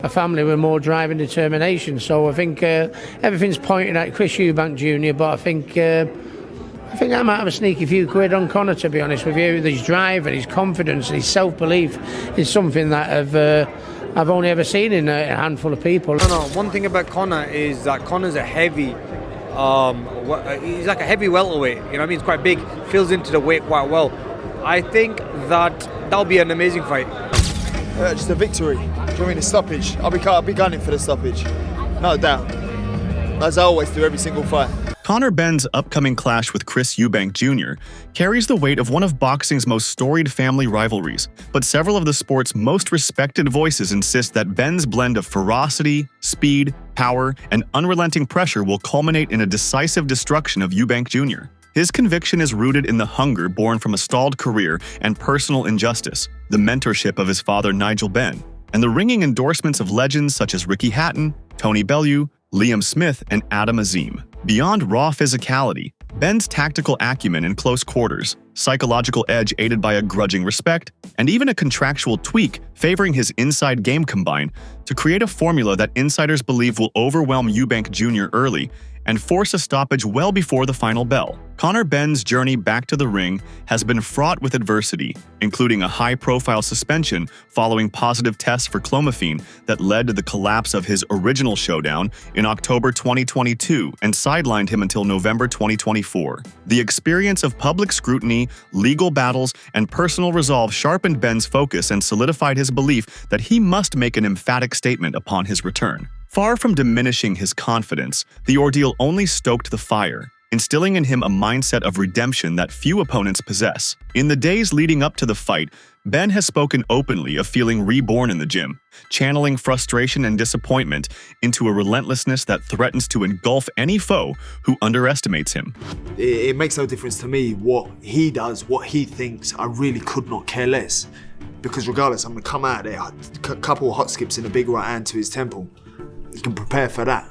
A family with more drive and determination. So I think everything's pointing at Chris Eubank Jr. But I think I might have a sneaky few quid on Conor, to be honest with you. His drive and his confidence and his self-belief is something that I've only ever seen in a handful of people. No. One thing about Conor is that Conor's a heavy. He's like a heavy welterweight. You know what I mean? He's quite big. Fills into the weight quite well. I think that'll be an amazing fight. Just a victory. During the stoppage. I'll be gunning for the stoppage. No doubt. As I always do every single fight. Conor Benn's upcoming clash with Chris Eubank Jr. carries the weight of one of boxing's most storied family rivalries, but several of the sport's most respected voices insist that Benn's blend of ferocity, speed, power, and unrelenting pressure will culminate in a decisive destruction of Eubank Jr. His conviction is rooted in the hunger born from a stalled career and personal injustice, the mentorship of his father Nigel Benn, and the ringing endorsements of legends such as Ricky Hatton, Tony Bellew, Liam Smith, and Adam Azim. Beyond raw physicality, Benn's tactical acumen in close quarters, psychological edge aided by a grudging respect, and even a contractual tweak favoring his inside game combine to create a formula that insiders believe will overwhelm Eubank Jr. early and force a stoppage well before the final bell. Conor Benn's journey back to the ring has been fraught with adversity, including a high-profile suspension following positive tests for clomiphene that led to the collapse of his original showdown in October 2022 and sidelined him until November 2024. The experience of public scrutiny, legal battles, and personal resolve sharpened Benn's focus and solidified his belief that he must make an emphatic statement upon his return. Far from diminishing his confidence, the ordeal only stoked the fire, instilling in him a mindset of redemption that few opponents possess. In the days leading up to the fight, Benn has spoken openly of feeling reborn in the gym, channeling frustration and disappointment into a relentlessness that threatens to engulf any foe who underestimates him. It makes no difference to me what he does, what he thinks. I really could not care less. Because regardless, I'm going to come out there, a couple of hot skips and a big right hand to his temple. You can prepare for that.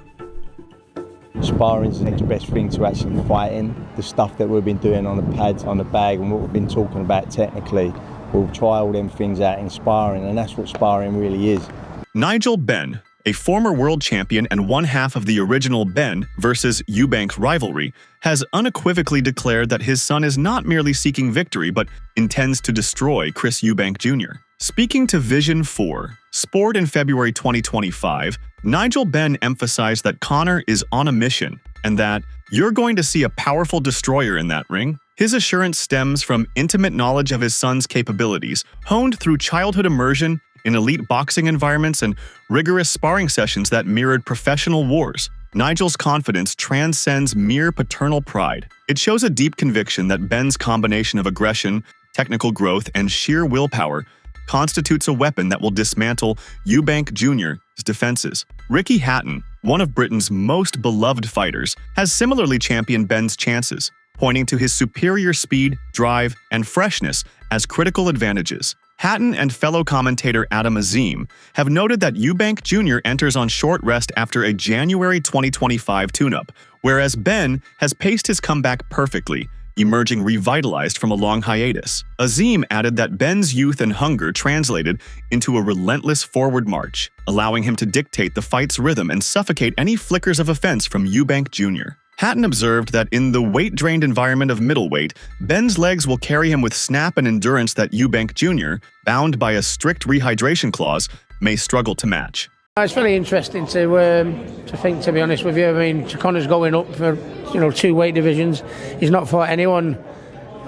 Sparring's the next best thing to actually fighting. The stuff that we've been doing on the pads, on the bag, and what we've been talking about technically, we'll try all them things out in sparring, and that's what sparring really is. Nigel Benn, a former world champion and one half of the original Benn versus Eubank rivalry, has unequivocally declared that his son is not merely seeking victory but intends to destroy Chris Eubank Jr. Speaking to Vision 4 Sport in February 2025, Nigel Benn emphasized that Conor is on a mission and that you're going to see a powerful destroyer in that ring. His assurance stems from intimate knowledge of his son's capabilities, honed through childhood immersion in elite boxing environments and rigorous sparring sessions that mirrored professional wars. Nigel's confidence transcends mere paternal pride. It shows a deep conviction that Benn's combination of aggression, technical growth, and sheer willpower constitutes a weapon that will dismantle Eubank Jr.'s defenses. Ricky Hatton, one of Britain's most beloved fighters, has similarly championed Benn's chances, pointing to his superior speed, drive, and freshness as critical advantages. Hatton and fellow commentator Adam Azim have noted that Eubank Jr. enters on short rest after a January 2025 tune-up, whereas Benn has paced his comeback perfectly, emerging revitalized from a long hiatus. Azim added that Benn's youth and hunger translated into a relentless forward march, allowing him to dictate the fight's rhythm and suffocate any flickers of offense from Eubank Jr. Hatton observed that in the weight-drained environment of middleweight, Benn's legs will carry him with snap and endurance that Eubank Jr., bound by a strict rehydration clause, may struggle to match. It's really interesting to think, to be honest with you. I mean, Conor's going up for 2 weight divisions. He's not fought anyone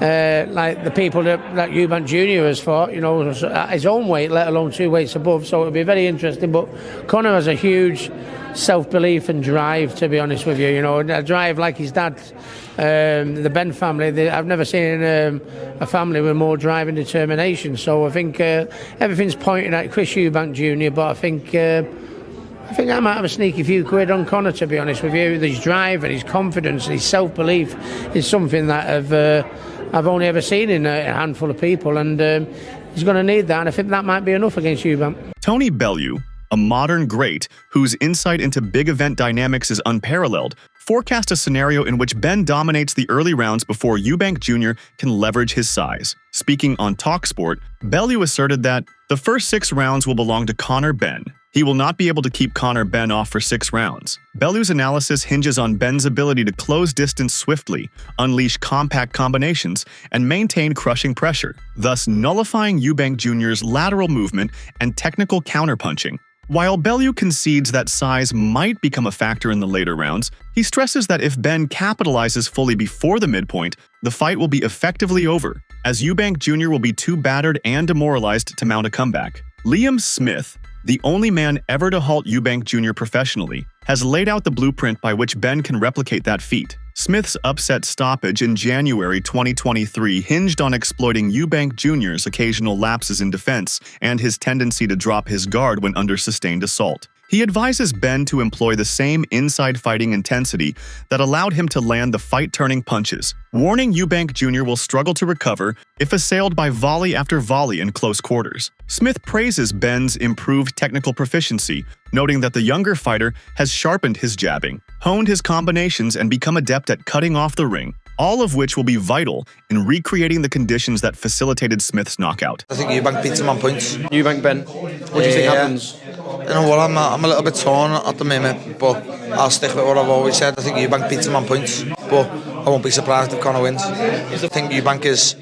like the people that Eubank Jr. has fought, at his own weight, let alone 2 weights above. So it'll be very interesting. But Conor has a huge self-belief and drive, to be honest with you. A drive like his dad, the Benn family. I've never seen a family with more drive and determination. So I think everything's pointing at Chris Eubank Jr. But I think I might have a sneaky few quid on Conor, to be honest with you. His drive and his confidence and his self-belief is something that I've only ever seen in a handful of people, and he's going to need that, and I think that might be enough against Eubank. Tony Bellew, a modern great whose insight into big event dynamics is unparalleled, forecast a scenario in which Benn dominates the early rounds before Eubank Jr. can leverage his size. Speaking on TalkSport, Bellew asserted that the first 6 rounds will belong to Conor Benn, He will not be able to keep Conor Benn off for 6 rounds. Bellew's analysis hinges on Benn's ability to close distance swiftly, unleash compact combinations, and maintain crushing pressure, thus nullifying Eubank Jr.'s lateral movement and technical counterpunching. While Bellew concedes that size might become a factor in the later rounds, he stresses that if Benn capitalizes fully before the midpoint, the fight will be effectively over, as Eubank Jr. will be too battered and demoralized to mount a comeback. Liam Smith, the only man ever to halt Eubank Jr. professionally, has laid out the blueprint by which Benn can replicate that feat. Smith's upset stoppage in January 2023 hinged on exploiting Eubank Jr.'s occasional lapses in defense and his tendency to drop his guard when under sustained assault. He advises Benn to employ the same inside fighting intensity that allowed him to land the fight-turning punches, warning Eubank Jr. will struggle to recover if assailed by volley after volley in close quarters. Smith praises Benn's improved technical proficiency, noting that the younger fighter has sharpened his jabbing, honed his combinations, and become adept at cutting off the ring, all of which will be vital in recreating the conditions that facilitated Smith's knockout. I think Eubank beats him on points. Eubank Benn, what do you think happens? You know what, I'm a little bit torn at the minute, but I'll stick with what I've always said. I think Eubank beats him on points, but I won't be surprised if Conor wins. I think Eubank is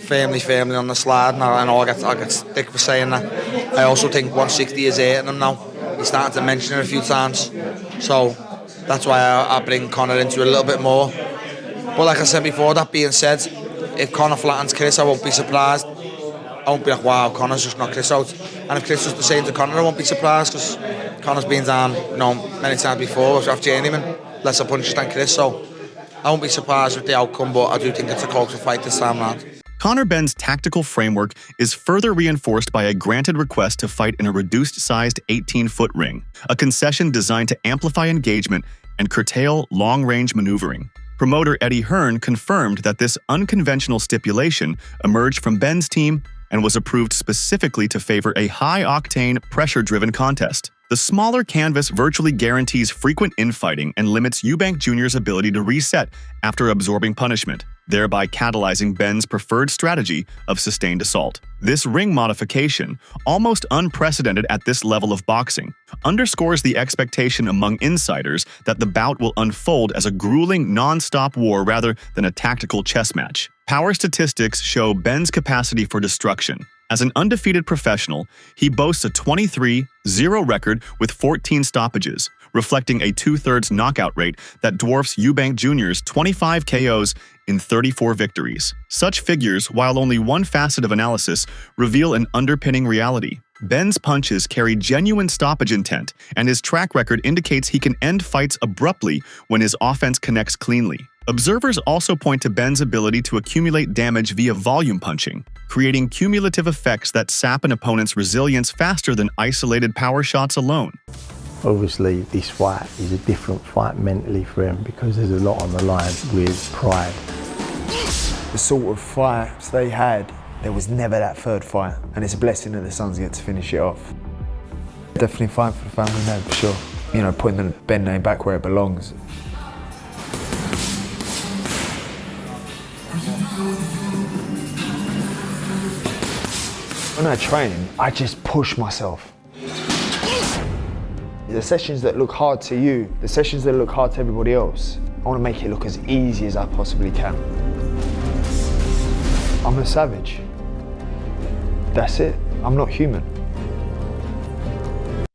firmly on the slide, and I know I get stick for saying that. I also think 160 is hitting him now. He's starting to mention it a few times, so that's why I bring Conor into it a little bit more. But like I said before, that being said, if Conor flattens Chris, I won't be surprised. I won't be like, wow, Conor's just knocked Chris out. And if Chris was the same to Conor, I won't be surprised, because Conor's been down, many times before off journeyman, lesser punches than Chris. So I won't be surprised with the outcome, but I do think it's a closer fight this time round. Conor Benn's tactical framework is further reinforced by a granted request to fight in a reduced-sized 18-foot ring, a concession designed to amplify engagement and curtail long-range maneuvering. Promoter Eddie Hearn confirmed that this unconventional stipulation emerged from Benn's team and was approved specifically to favor a high-octane, pressure-driven contest. The smaller canvas virtually guarantees frequent infighting and limits Eubank Jr.'s ability to reset after absorbing punishment, thereby catalyzing Benn's preferred strategy of sustained assault. This ring modification, almost unprecedented at this level of boxing, underscores the expectation among insiders that the bout will unfold as a grueling, non-stop war rather than a tactical chess match. Power statistics show Benn's capacity for destruction. As an undefeated professional, he boasts a 23-0 record with 14 stoppages, reflecting a 2/3 knockout rate that dwarfs Eubank Jr.'s 25 KOs in 34 victories. Such figures, while only one facet of analysis, reveal an underpinning reality. Benn's punches carry genuine stoppage intent, and his track record indicates he can end fights abruptly when his offense connects cleanly. Observers also point to Benn's ability to accumulate damage via volume punching, creating cumulative effects that sap an opponent's resilience faster than isolated power shots alone. Obviously, this fight is a different fight mentally for him because there's a lot on the line with pride. The sort of fights they had, there was never that third fight, and it's a blessing that the Suns get to finish it off. Definitely fight for the family name, for sure. You know, putting the Benn name back where it belongs. When I train, I just push myself. The sessions that look hard to you, the sessions that look hard to everybody else, I want to make it look as easy as I possibly can. I'm a savage. That's it. I'm not human.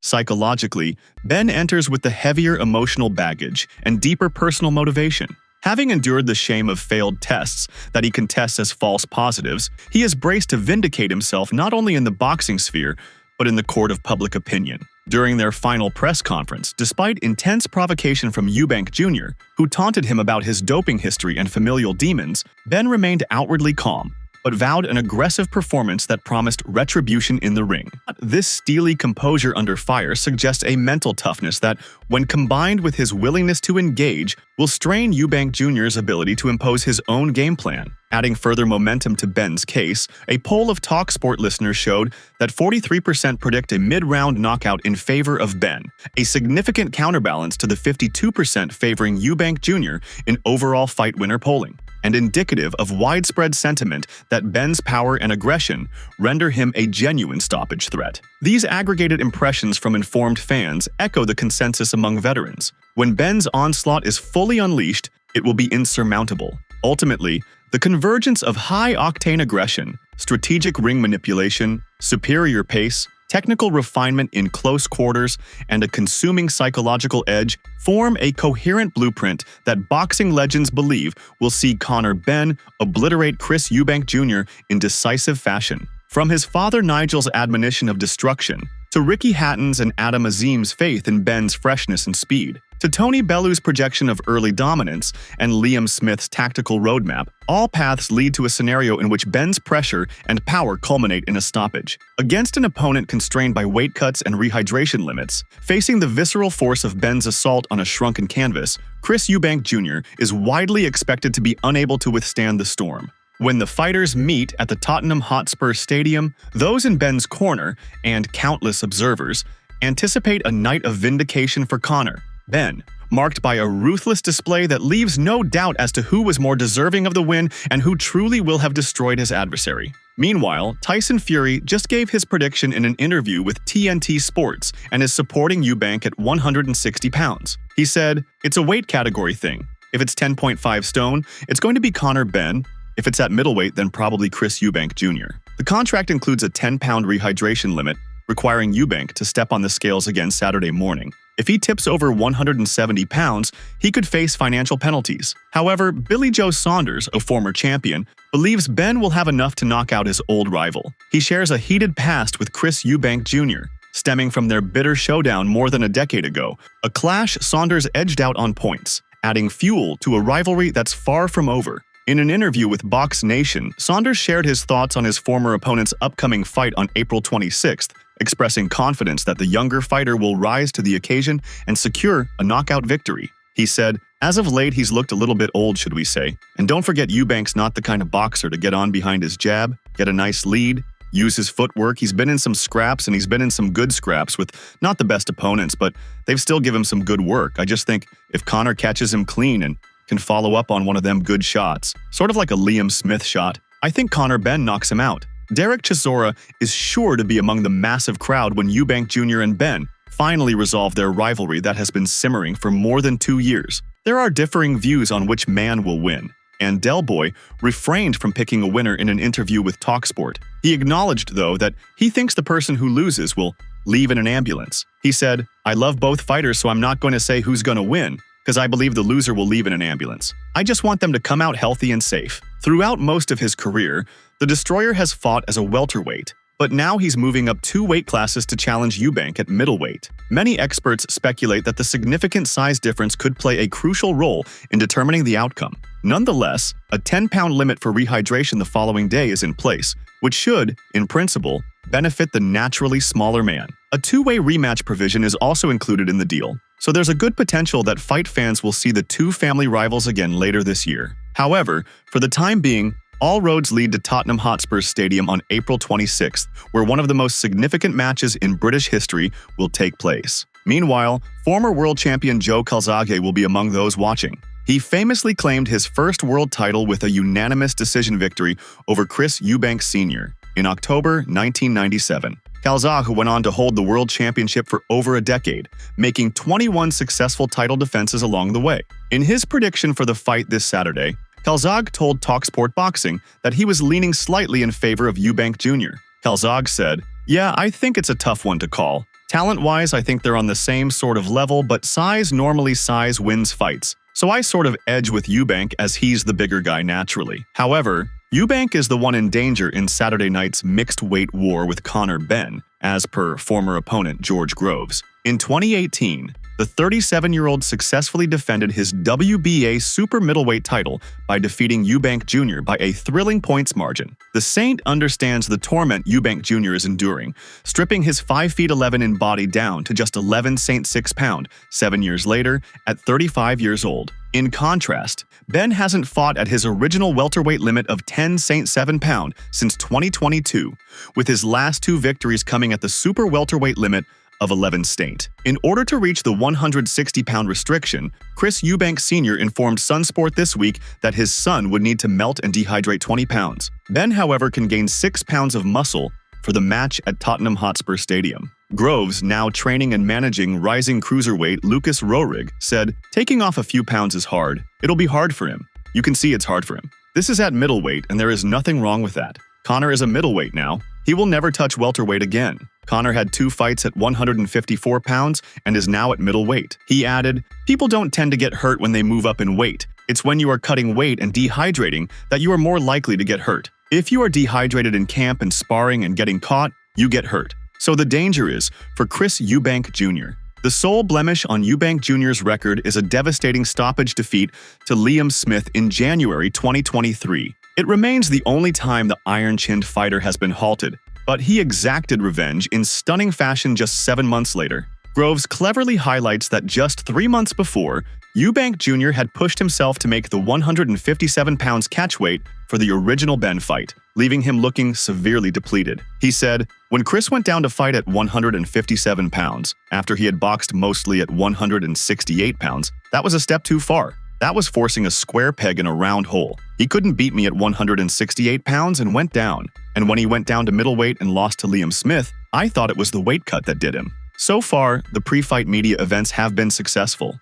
Psychologically, Benn enters with the heavier emotional baggage and deeper personal motivation. Having endured the shame of failed tests that he contests as false positives, he is braced to vindicate himself not only in the boxing sphere, but in the court of public opinion. During their final press conference, despite intense provocation from Eubank Jr., who taunted him about his doping history and familial demons, Benn remained outwardly calm, but vowed an aggressive performance that promised retribution in the ring. This steely composure under fire suggests a mental toughness that, when combined with his willingness to engage, will strain Eubank Jr.'s ability to impose his own game plan. Adding further momentum to Benn's case, a poll of TalkSport listeners showed that 43% predict a mid-round knockout in favor of Benn, a significant counterbalance to the 52% favoring Eubank Jr. in overall fight winner polling. and indicative of widespread sentiment that Benn's power and aggression render him a genuine stoppage threat. These aggregated impressions from informed fans echo the consensus among veterans. When Benn's onslaught is fully unleashed, it will be insurmountable. Ultimately, the convergence of high-octane aggression, strategic ring manipulation, superior pace, technical refinement in close quarters, and a consuming psychological edge form a coherent blueprint that boxing legends believe will see Conor Benn obliterate Chris Eubank Jr. in decisive fashion. From his father Nigel's admonition of destruction, to Ricky Hatton's and Adam Azim's faith in Benn's freshness and speed, to Tony Bellew's projection of early dominance and Liam Smith's tactical roadmap, all paths lead to a scenario in which Benn's pressure and power culminate in a stoppage. Against an opponent constrained by weight cuts and rehydration limits, facing the visceral force of Benn's assault on a shrunken canvas, Chris Eubank Jr. is widely expected to be unable to withstand the storm. When the fighters meet at the Tottenham Hotspur Stadium, those in Benn's corner, and countless observers, anticipate a night of vindication for Conor Benn, marked by a ruthless display that leaves no doubt as to who was more deserving of the win and who truly will have destroyed his adversary. Meanwhile, Tyson Fury just gave his prediction in an interview with TNT Sports and is supporting Eubank at 160 pounds. He said, "It's a weight category thing. If it's 10.5 stone, it's going to be Conor Benn. If it's at middleweight, then probably Chris Eubank Jr." The contract includes a 10-pound rehydration limit, requiring Eubank to step on the scales again Saturday morning. If he tips over 170 pounds, he could face financial penalties. However, Billy Joe Saunders, a former champion, believes Benn will have enough to knock out his old rival. He shares a heated past with Chris Eubank Jr., stemming from their bitter showdown more than a decade ago, a clash Saunders edged out on points, adding fuel to a rivalry that's far from over. In an interview with Box Nation, Saunders shared his thoughts on his former opponent's upcoming fight on April 26th, expressing confidence that the younger fighter will rise to the occasion and secure a knockout victory. He said, "As of late, he's looked a little bit old, should we say. And don't forget, Eubank's not the kind of boxer to get on behind his jab, get a nice lead, use his footwork. He's been in some scraps, and he's been in some good scraps with not the best opponents, but they've still given him some good work. I just think if Conor catches him clean and can follow up on one of them good shots, sort of like a Liam Smith shot, I think Conor Benn knocks him out." Derek Chisora is sure to be among the massive crowd when Eubank Jr. and Benn finally resolve their rivalry that has been simmering for more than 2 years. There are differing views on which man will win, and Del Boy refrained from picking a winner in an interview with TalkSport. He acknowledged, though, that he thinks the person who loses will leave in an ambulance. He said, "I love both fighters, so I'm not going to say who's going to win, because I believe the loser will leave in an ambulance. I just want them to come out healthy and safe." Throughout most of his career, the Destroyer has fought as a welterweight, but now he's moving up 2 weight classes to challenge Eubank at middleweight. Many experts speculate that the significant size difference could play a crucial role in determining the outcome. Nonetheless, a 10-pound limit for rehydration the following day is in place, which should, in principle, benefit the naturally smaller man. A 2-way rematch provision is also included in the deal, so there's a good potential that fight fans will see the 2 family rivals again later this year. However, for the time being, all roads lead to Tottenham Hotspur Stadium on April 26th, where one of the most significant matches in British history will take place. Meanwhile, former world champion Joe Calzaghe will be among those watching. He famously claimed his first world title with a unanimous decision victory over Chris Eubank Sr. in October 1997. Calzaghe went on to hold the world championship for over a decade, making 21 successful title defenses along the way. In his prediction for the fight this Saturday, Calzaghe told TalkSport Boxing that he was leaning slightly in favor of Eubank Jr. Calzaghe said, "Yeah, I think it's a tough one to call. Talent-wise, I think they're on the same sort of level, but normally size wins fights. So I sort of edge with Eubank as he's the bigger guy naturally. However, Eubank is the one in danger in Saturday night's mixed weight war with Conor Benn, as per former opponent George Groves. In 2018, the 37-year-old successfully defended his WBA super middleweight title by defeating Eubank Jr. by a thrilling points margin. The Saint understands the torment Eubank Jr. is enduring, stripping his 5'11" in body down to just 11 Saint 6 pound 7 years later at 35 years old. In contrast, Benn hasn't fought at his original welterweight limit of 10 Saint 7 pound since 2022, with his last 2 victories coming at the super welterweight limit of 11 state. In order to reach the 160-pound restriction, Chris Eubank Sr. informed Sunsport this week that his son would need to melt and dehydrate 20 pounds. Ben, however, can gain 6 pounds of muscle for the match at Tottenham Hotspur Stadium. Groves, now training and managing rising cruiserweight Lucas Rohrig, said, "Taking off a few pounds is hard. It'll be hard for him. You can see it's hard for him. This is at middleweight, and there is nothing wrong with that. Conor is a middleweight now. He will never touch welterweight again. Conor had 2 fights at 154 pounds and is now at middleweight." He added, "People don't tend to get hurt when they move up in weight. It's when you are cutting weight and dehydrating that you are more likely to get hurt. If you are dehydrated in camp and sparring and getting caught, you get hurt." So the danger is for Chris Eubank Jr. The sole blemish on Eubank Jr.'s record is a devastating stoppage defeat to Liam Smith in January 2023. It remains the only time the iron-chinned fighter has been halted, but he exacted revenge in stunning fashion just 7 months later. Groves cleverly highlights that just 3 months before, Eubank Jr. had pushed himself to make the 157 pounds catchweight for the original Benn fight, leaving him looking severely depleted. He said, "When Chris went down to fight at 157 pounds, after he had boxed mostly at 168 pounds, that was a step too far. That was forcing a square peg in a round hole. He couldn't beat me at 168 pounds and went down. And when he went down to middleweight and lost to Liam Smith, I thought it was the weight cut that did him." So far, the pre-fight media events have been successful.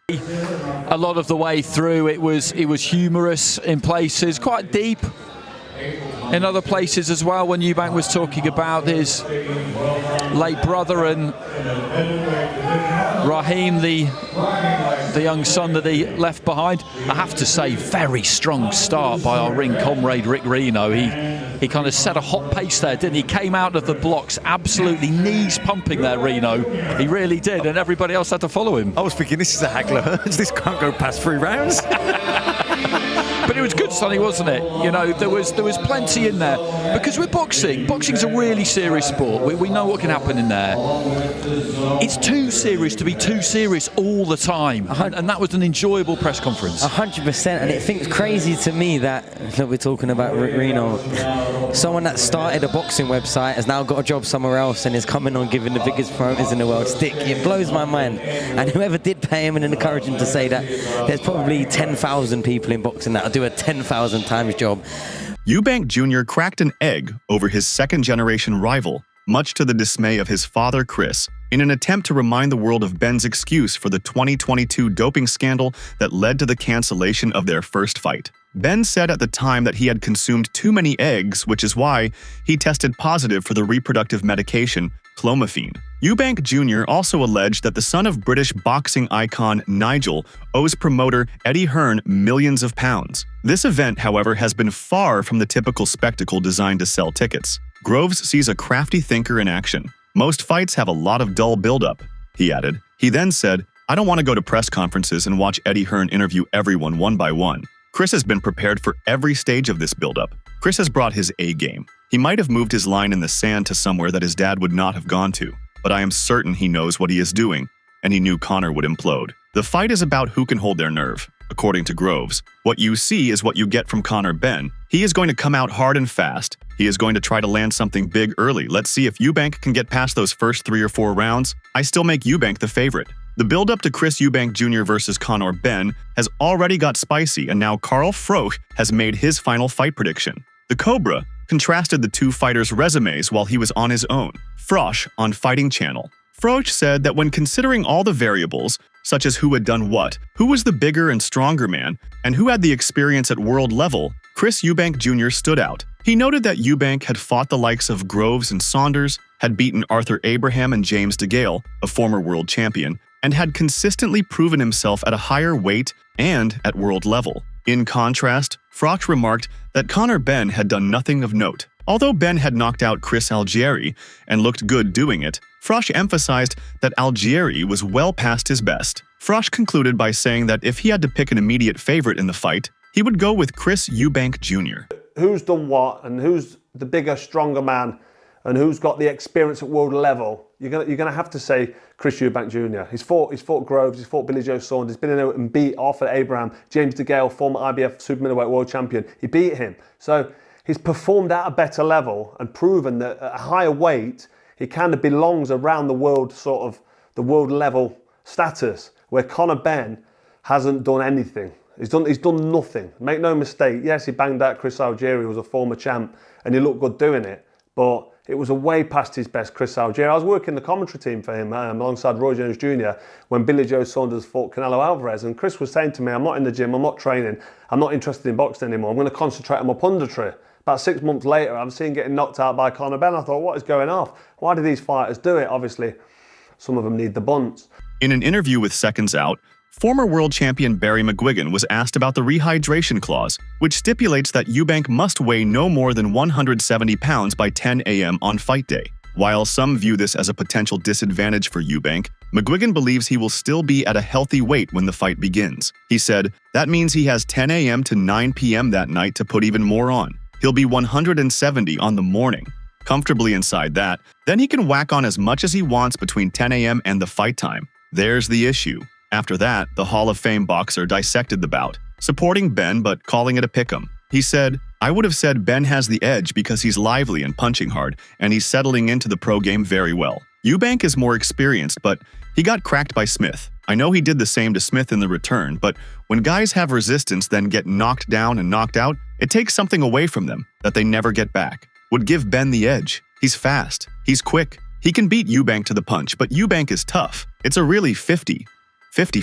A lot of the way through, it was humorous in places, quite deep in other places as well, when Eubank was talking about his late brother and Raheem, the young son that he left behind. I have to say, very strong start by our ring comrade Rick Reno. He kind of set a hot pace there, didn't he? Came out of the blocks absolutely knees pumping there, Reno. He really did, and everybody else had to follow him. I was thinking, this is a Hagler. This can't go past 3 rounds. But it was good, Sonny, wasn't it? You know, there was plenty in there. Because with boxing's a really serious sport. We know what can happen in there. It's too serious to be too serious all the time. And that was an enjoyable press conference. 100%. And it's crazy to me that we're talking about Reno. Someone that started a boxing website has now got a job somewhere else and is coming on giving the biggest promoters in the world stick. It blows my mind. And whoever did pay him and encourage him to say that, there's probably 10,000 people in boxing that do a 10,000 times job. Eubank Jr. cracked an egg over his second-generation rival, much to the dismay of his father, Chris, in an attempt to remind the world of Benn's excuse for the 2022 doping scandal that led to the cancellation of their first fight. Benn said at the time that he had consumed too many eggs, which is why he tested positive for the reproductive medication clomiphene. Eubank Jr. also alleged that the son of British boxing icon Nigel owes promoter Eddie Hearn millions of pounds. This event, however, has been far from the typical spectacle designed to sell tickets. Groves sees a crafty thinker in action. "Most fights have a lot of dull build-up," he added. He then said, "I don't want to go to press conferences and watch Eddie Hearn interview everyone one by one. Chris has been prepared for every stage of this build-up. Chris has brought his A-game. He might have moved his line in the sand to somewhere that his dad would not have gone to, but I am certain he knows what he is doing, and he knew Conor would implode. The fight is about who can hold their nerve." According to Groves, "What you see is what you get from Conor Benn. He is going to come out hard and fast. He is going to try to land something big early. Let's see if Eubank can get past those first 3 or 4 rounds. I still make Eubank the favorite." The build-up to Chris Eubank Jr. versus Conor Benn has already got spicy, and now Carl Froch has made his final fight prediction. The Cobra contrasted the two fighters' resumes while he was on his own. Froch on Fighting Channel. Froch said that when considering all the variables, such as who had done what, who was the bigger and stronger man, and who had the experience at world level, Chris Eubank Jr. stood out. He noted that Eubank had fought the likes of Groves and Saunders, had beaten Arthur Abraham and James DeGale, a former world champion, and had consistently proven himself at a higher weight and at world level. In contrast, Froch remarked that Conor Benn had done nothing of note. Although Benn had knocked out Chris Algieri and looked good doing it, Froch emphasized that Algieri was well past his best. Froch concluded by saying that if he had to pick an immediate favorite in the fight, he would go with Chris Eubank Jr. Who's done what and who's the bigger, stronger man and who's got the experience at world level? You're gonna have to say Chris Eubank Jr. He's fought Groves, he's fought Billy Joe Saunders, he's been in there and beat Arthur Abraham, James DeGale, former IBF super middleweight world champion. He beat him. So he's performed at a better level and proven that at a higher weight he kind of belongs around the world sort of the world level status, where Conor Benn hasn't done anything. He's done nothing. Make no mistake, yes, he banged out Chris Algieri, who was a former champ, and he looked good doing it, but it was a way past his best, Chris Algieri. I was working the commentary team for him alongside Roy Jones Jr. when Billy Joe Saunders fought Canelo Alvarez, and Chris was saying to me, I'm not in the gym, I'm not training, I'm not interested in boxing anymore, I'm going to concentrate on my punditry. About 6 months later, I'm seeing getting knocked out by Conor Benn. I thought, what is going off? Why do these fighters do it? Obviously, some of them need the bunts. In an interview with Seconds Out, former world champion Barry McGuigan was asked about the rehydration clause, which stipulates that Eubank must weigh no more than 170 pounds by 10 a.m. on fight day. While some view this as a potential disadvantage for Eubank, McGuigan believes he will still be at a healthy weight when the fight begins. He said, that means he has 10 a.m. to 9 p.m. that night to put even more on. He'll be 170 on the morning, comfortably inside that, then he can whack on as much as he wants between 10 a.m. and the fight time. There's the issue. After that, the Hall of Fame boxer dissected the bout, supporting Benn but calling it a pick'em. He said, I would have said Benn has the edge because he's lively and punching hard, and he's settling into the pro game very well. Eubank is more experienced, but he got cracked by Smith. I know he did the same to Smith in the return, but when guys have resistance then get knocked down and knocked out, it takes something away from them that they never get back. Would give Benn the edge. He's fast. He's quick. He can beat Eubank to the punch, but Eubank is tough. It's a really 50-50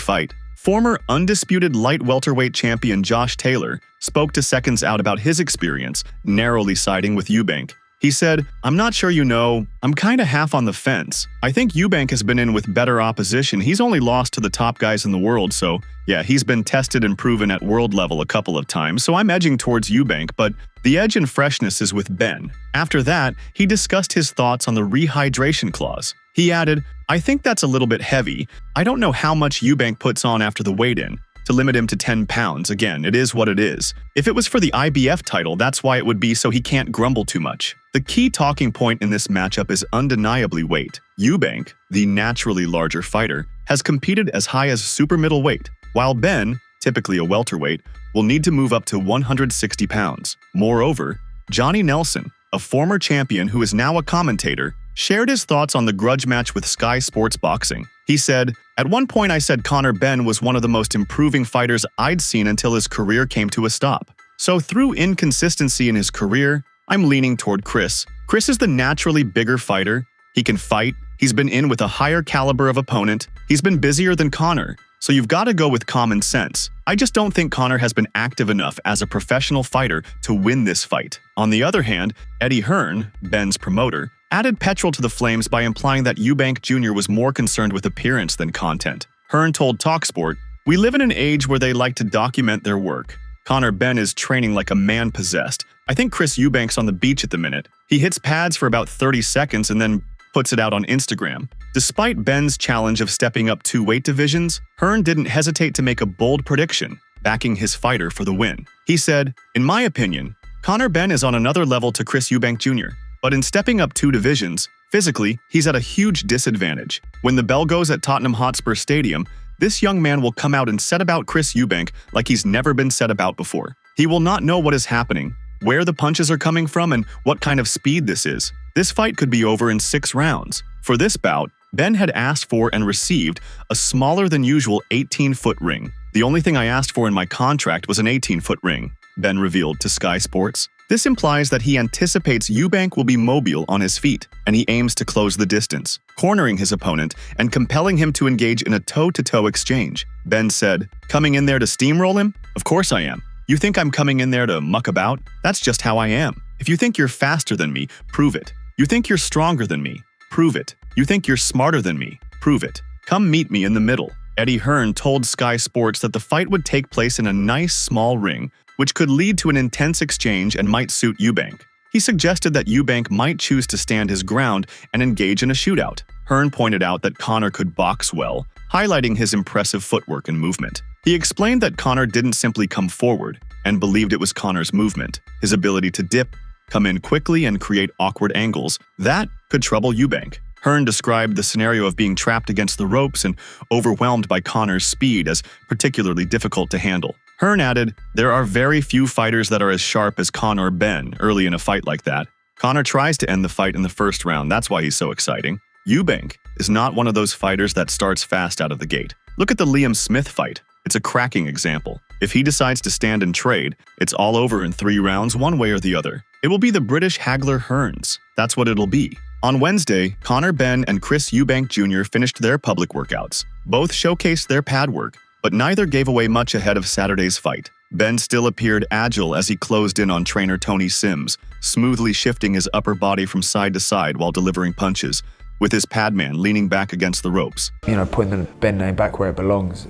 fight. Former undisputed light welterweight champion Josh Taylor spoke to Seconds Out about his experience, narrowly siding with Eubank. He said, I'm not sure you know, I'm kinda half on the fence. I think Eubank has been in with better opposition. He's only lost to the top guys in the world, so yeah, he's been tested and proven at world level a couple of times, so I'm edging towards Eubank, but the edge and freshness is with Benn. After that, he discussed his thoughts on the rehydration clause. He added, I think that's a little bit heavy. I don't know how much Eubank puts on after the weigh-in. To limit him to 10 pounds, again, it is what it is. If it was for the IBF title, that's why it would be so he can't grumble too much. The key talking point in this matchup is undeniably weight. Eubank, the naturally larger fighter, has competed as high as super middleweight, while Benn, typically a welterweight, will need to move up to 160 pounds. Moreover, Johnny Nelson, a former champion who is now a commentator, shared his thoughts on the grudge match with Sky Sports Boxing. He said, at one point I said Conor Benn was one of the most improving fighters I'd seen until his career came to a stop. So through inconsistency in his career, I'm leaning toward Chris. Chris is the naturally bigger fighter. He can fight. He's been in with a higher caliber of opponent. He's been busier than Conor. So you've got to go with common sense. I just don't think Conor has been active enough as a professional fighter to win this fight. On the other hand, Eddie Hearn, Benn's promoter, added petrol to the flames by implying that Eubank Jr. was more concerned with appearance than content. Hearn told TalkSport, we live in an age where they like to document their work. Conor Benn is training like a man possessed. I think Chris Eubank's on the beach at the minute. He hits pads for about 30 seconds and then puts it out on Instagram. Despite Benn's challenge of stepping up 2 weight divisions, Hearn didn't hesitate to make a bold prediction, backing his fighter for the win. He said, in my opinion, Conor Benn is on another level to Chris Eubank Jr., but in stepping up 2 divisions, physically, he's at a huge disadvantage. When the bell goes at Tottenham Hotspur Stadium, this young man will come out and set about Chris Eubank like he's never been set about before. He will not know what is happening, where the punches are coming from, and what kind of speed this is. This fight could be over in 6 rounds. For this bout, Benn had asked for and received a smaller than usual 18-foot ring. The only thing I asked for in my contract was an 18-foot ring, Benn revealed to Sky Sports. This implies that he anticipates Eubank will be mobile on his feet, and he aims to close the distance, cornering his opponent and compelling him to engage in a toe-to-toe exchange. Benn said, coming in there to steamroll him? Of course I am. You think I'm coming in there to muck about? That's just how I am. If you think you're faster than me, prove it. You think you're stronger than me? Prove it. You think you're smarter than me? Prove it. Come meet me in the middle. Eddie Hearn told Sky Sports that the fight would take place in a nice small ring, which could lead to an intense exchange and might suit Eubank. He suggested that Eubank might choose to stand his ground and engage in a shootout. Hearn pointed out that Conor could box well, highlighting his impressive footwork and movement. He explained that Conor didn't simply come forward and believed it was Conor's movement, his ability to dip, come in quickly and create awkward angles. That could trouble Eubank. Hearn described the scenario of being trapped against the ropes and overwhelmed by Conor's speed as particularly difficult to handle. Hearn added, there are very few fighters that are as sharp as Conor Benn early in a fight like that. Conor tries to end the fight in the first round, that's why he's so exciting. Eubank is not one of those fighters that starts fast out of the gate. Look at the Liam Smith fight. It's a cracking example. If he decides to stand and trade, it's all over in 3 rounds one way or the other. It will be the British Hagler Hearns. That's what it'll be. On Wednesday, Conor Benn and Chris Eubank Jr. finished their public workouts. Both showcased their pad work, but neither gave away much ahead of Saturday's fight. Ben still appeared agile as he closed in on trainer Tony Sims, smoothly shifting his upper body from side to side while delivering punches, with his padman leaning back against the ropes. You know, putting the Ben name back where it belongs.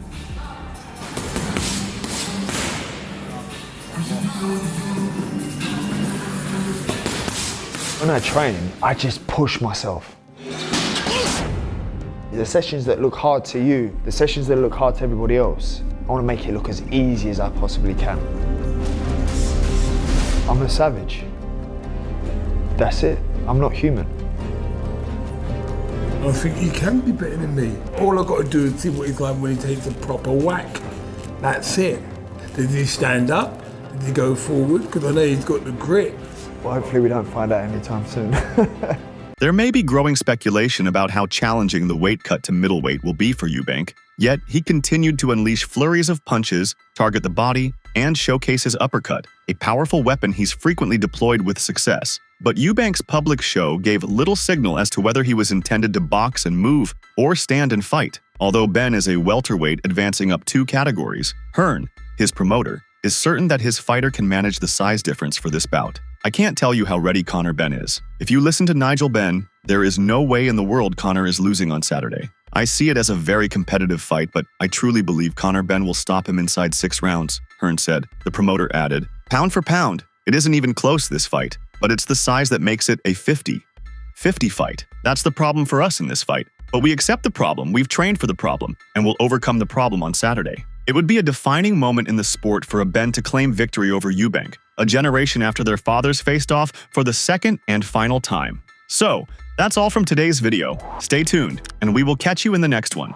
When I train, I just push myself. The sessions that look hard to you, the sessions that look hard to everybody else, I want to make it look as easy as I possibly can. I'm a savage. That's it. I'm not human. I think he can be better than me. All I've got to do is see what he's like when he takes a proper whack. That's it. Did he stand up? Did he go forward? Because I know he's got the grit. Well, hopefully we don't find out anytime soon. There may be growing speculation about how challenging the weight cut to middleweight will be for Eubank, yet he continued to unleash flurries of punches, target the body, and showcase his uppercut, a powerful weapon he's frequently deployed with success. But Eubank's public show gave little signal as to whether he was intended to box and move or stand and fight. Although Ben is a welterweight advancing up 2 categories, Hearn, his promoter, is certain that his fighter can manage the size difference for this bout. I can't tell you how ready Conor Benn is. If you listen to Nigel Benn, there is no way in the world Conor is losing on Saturday. I see it as a very competitive fight, but I truly believe Conor Benn will stop him inside 6 rounds, Hearn said. The promoter added, "Pound for pound, it isn't even close this fight, but it's the size that makes it a 50-50 fight. That's the problem for us in this fight. But we accept the problem, we've trained for the problem, and we'll overcome the problem on Saturday." It would be a defining moment in the sport for a Benn to claim victory over Eubank, a generation after their fathers faced off for the second and final time. So, that's all from today's video. Stay tuned, and we will catch you in the next one.